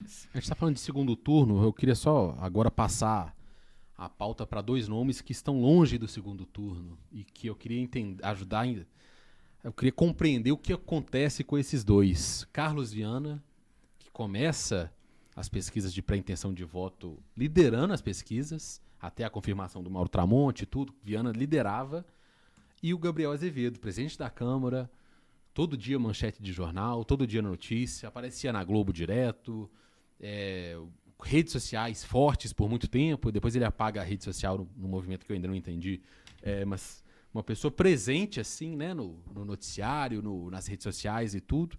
A gente está falando de segundo turno, eu queria só agora passar a pauta para dois nomes que estão longe do segundo turno e que eu queria ajudar, eu queria compreender o que acontece com esses dois. Carlos Viana, que começa as pesquisas de pré-intenção de voto liderando as pesquisas, até a confirmação do Mauro Tramonte e tudo, Viana liderava, e o Gabriel Azevedo, presidente da Câmara, todo dia manchete de jornal, todo dia notícia, aparecia na Globo direto, redes sociais fortes por muito tempo, depois ele apaga a rede social no movimento que eu ainda não entendi, mas uma pessoa presente assim, né, no noticiário, nas redes sociais e tudo,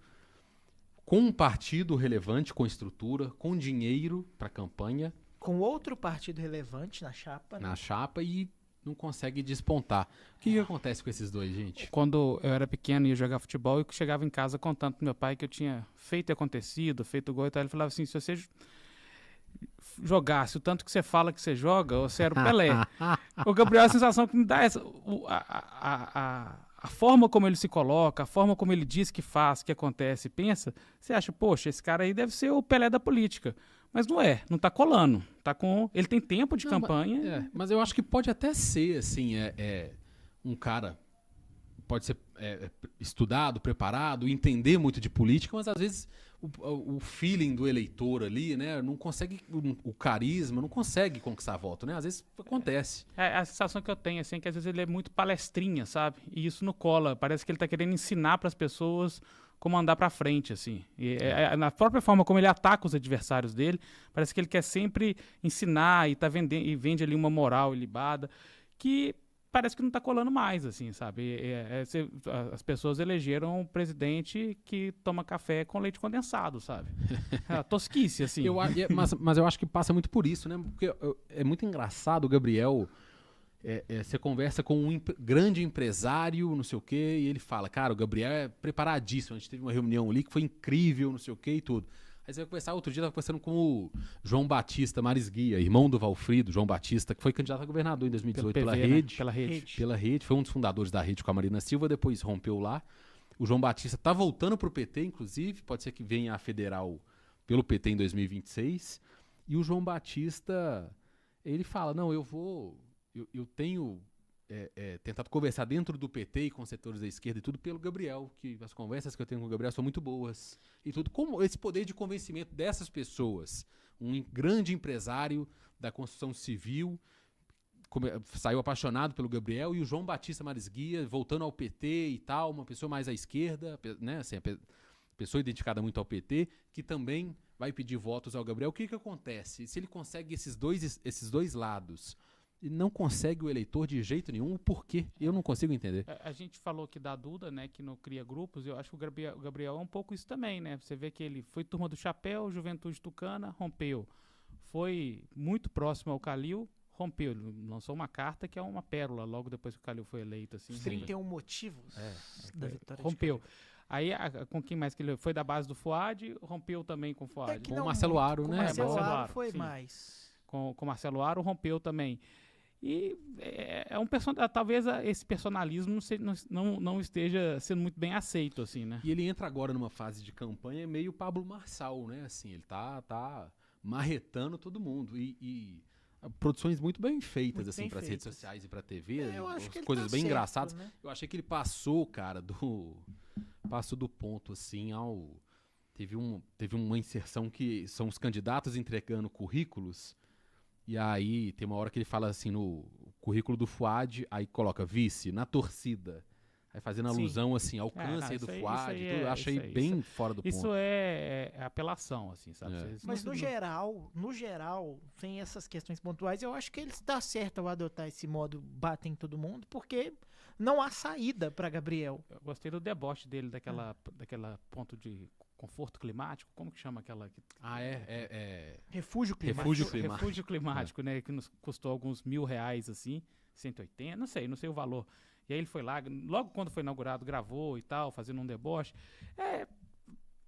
com um partido relevante, com estrutura, com dinheiro para campanha. Com outro partido relevante na chapa. Na chapa e não consegue despontar. O que acontece com esses dois, gente? Quando eu era pequeno e ia jogar futebol, eu chegava em casa contando pro meu pai que eu tinha feito e acontecido, feito gol e tal. Ele falava assim, se você jogasse o tanto que você fala que você joga, você era o Pelé. O Gabriel, a sensação que me dá é essa, a forma como ele se coloca, a forma como ele diz que faz, que acontece, pensa, você acha, poxa, esse cara aí deve ser o Pelé da política. Mas não tá colando. Ele tem tempo de campanha. Mas eu acho que pode até ser, assim, um cara pode ser estudado, preparado, entender muito de política, mas às vezes o feeling do eleitor ali, né, não consegue, o carisma, não consegue conquistar voto, né? Às vezes acontece. A sensação que eu tenho, assim, é que às vezes ele é muito palestrinha, sabe? E isso não cola. Parece que ele tá querendo ensinar para as pessoas como andar para frente, assim. Na própria forma como ele ataca os adversários dele, parece que ele quer sempre ensinar e vende ali uma moral ilibada que parece que não está colando mais, assim, sabe? As pessoas elegeram um presidente que toma café com leite condensado, sabe? A tosquice, assim. Mas eu acho que passa muito por isso, né? Porque é muito engraçado o Gabriel. Você conversa com um grande empresário, não sei o quê, e ele fala, cara, o Gabriel é preparadíssimo, a gente teve uma reunião ali que foi incrível, não sei o quê e tudo. Aí você vai conversar, outro dia eu estava conversando com o João Batista Marisguia, irmão do Valfrido, João Batista, que foi candidato a governador em 2018 pela Rede. Né? Pela Rede, foi um dos fundadores da Rede com a Marina Silva, depois rompeu lá. O João Batista tá voltando pro PT, inclusive, pode ser que venha a federal pelo PT em 2026. E o João Batista, ele fala, não, eu tenho tentado conversar dentro do PT e com setores da esquerda e tudo pelo Gabriel, que as conversas que eu tenho com o Gabriel são muito boas. E tudo, como esse poder de convencimento dessas pessoas, um grande empresário da construção civil, saiu apaixonado pelo Gabriel, e o João Batista Marisguia, voltando ao PT e tal, uma pessoa mais à esquerda, né, assim, pessoa identificada muito ao PT, que também vai pedir votos ao Gabriel. O que acontece? Se ele consegue esses dois lados e não consegue o eleitor de jeito nenhum, por quê? Eu não consigo entender. A gente falou que da Duda, né, que não cria grupos, eu acho que o Gabriel é um pouco isso também, né? Você vê que ele foi turma do Chapéu, Juventude Tucana, rompeu. Foi muito próximo ao Calil, rompeu. Ele lançou uma carta que é uma pérola, logo depois que o Calil foi eleito. Assim, Os 31 motivos da vitória. Rompeu. Aí, com quem mais que ele foi da base do Fuad, rompeu também com o Fuad. Com o Marcelo Aro, né? Marcelo Aro foi sim. Mais. Com o Marcelo Aro, rompeu também. E um talvez esse personalismo não esteja sendo muito bem aceito, assim, né? E ele entra agora numa fase de campanha meio Pablo Marçal, né? Assim, ele tá marretando todo mundo. E produções muito bem feitas, muito assim, para as redes sociais e para a TV. Eu acho que coisas tá bem certo, engraçadas. Né? Eu achei que ele passou, cara, passou do ponto, assim, Teve uma inserção que são os candidatos entregando currículos. E aí tem uma hora que ele fala assim no currículo do Fuad, aí coloca vice, na torcida. Aí fazendo alusão assim ao câncer do Fuad e tudo. Eu achei bem fora do ponto. Isso é apelação, assim, sabe? Mas no geral, sem essas questões pontuais, eu acho que ele está certo ao adotar esse modo bate em todo mundo, porque não há saída para Gabriel. Eu gostei do deboche dele, daquela ponto de conforto climático, como que chama aquela? Refúgio climático. Refúgio climático, né? Que nos custou alguns R$1.000, assim, 180, não sei o valor. E aí ele foi lá, logo quando foi inaugurado, gravou e tal, fazendo um deboche.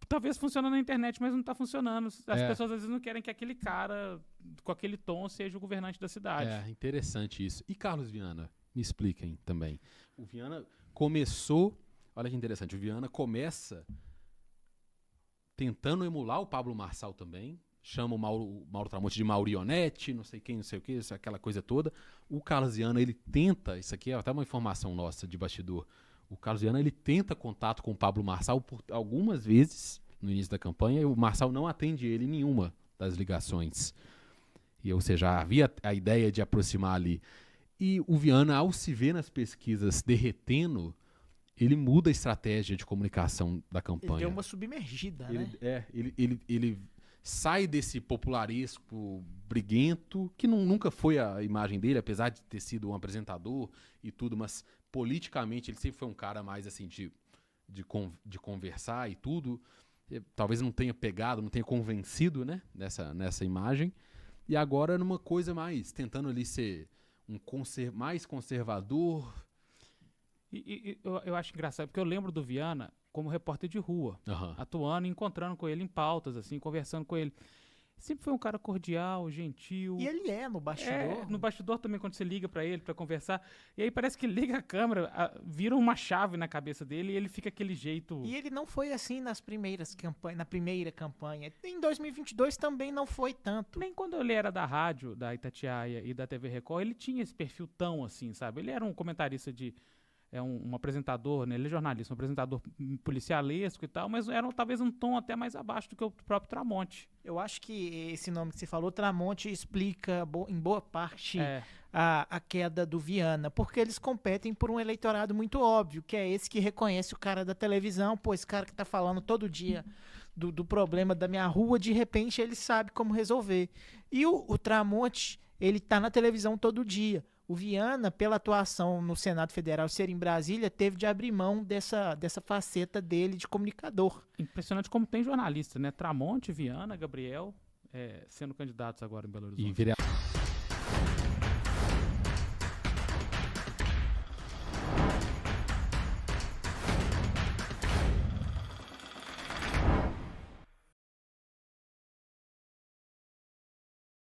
Talvez funcione na internet, mas não tá funcionando. As pessoas às vezes não querem que aquele cara, com aquele tom, seja o governante da cidade. Interessante isso. E Carlos Viana? Me expliquem também. O Viana começou, olha que interessante, o Viana começa tentando emular o Pablo Marçal também. Chama o Mauro Tramonte de Maurionete, não sei quem, não sei o que, aquela coisa toda. O Carlos Viana, ele tenta, isso aqui é até uma informação nossa de bastidor, o Carlos Viana, ele tenta contato com o Pablo Marçal por algumas vezes no início da campanha, e o Marçal não atende ele em nenhuma das ligações. Ou seja, havia a ideia de aproximar ali. E o Viana, ao se ver nas pesquisas derretendo, ele muda a estratégia de comunicação da campanha. Ele deu uma submergida, né? Ele sai desse popularesco briguento, que nunca foi a imagem dele, apesar de ter sido um apresentador e tudo, mas politicamente ele sempre foi um cara mais assim de conversar e tudo. Talvez não tenha pegado, não tenha convencido, né, nessa imagem. E agora numa coisa mais, tentando ali ser mais conservador. Eu acho engraçado, porque eu lembro do Viana como repórter de rua, atuando, encontrando com ele em pautas, assim, conversando com ele. Sempre foi um cara cordial, gentil. E ele no bastidor. No bastidor também, quando você liga pra ele pra conversar. E aí parece que liga a câmera, vira uma chave na cabeça dele e ele fica aquele jeito... E ele não foi assim na primeira campanha. Em 2022 também não foi tanto. Nem quando ele era da rádio, da Itatiaia e da TV Record, ele tinha esse perfil tão assim, sabe? Ele era um comentarista um apresentador, né? Ele é jornalista, um apresentador policialesco e tal, mas era talvez um tom até mais abaixo do que o próprio Tramonte. Eu acho que esse nome que você falou, Tramonte, explica em boa parte a queda do Viana, porque eles competem por um eleitorado muito óbvio, que é esse que reconhece o cara da televisão, pô, esse cara que tá falando todo dia do problema da minha rua, de repente ele sabe como resolver. E o Tramonte, ele tá na televisão todo dia. O Viana, pela atuação no Senado Federal ser em Brasília, teve de abrir mão dessa faceta dele de comunicador. Impressionante como tem jornalista, né? Tramonte, Viana, Gabriel, sendo candidatos agora em Belo Horizonte. E vereador.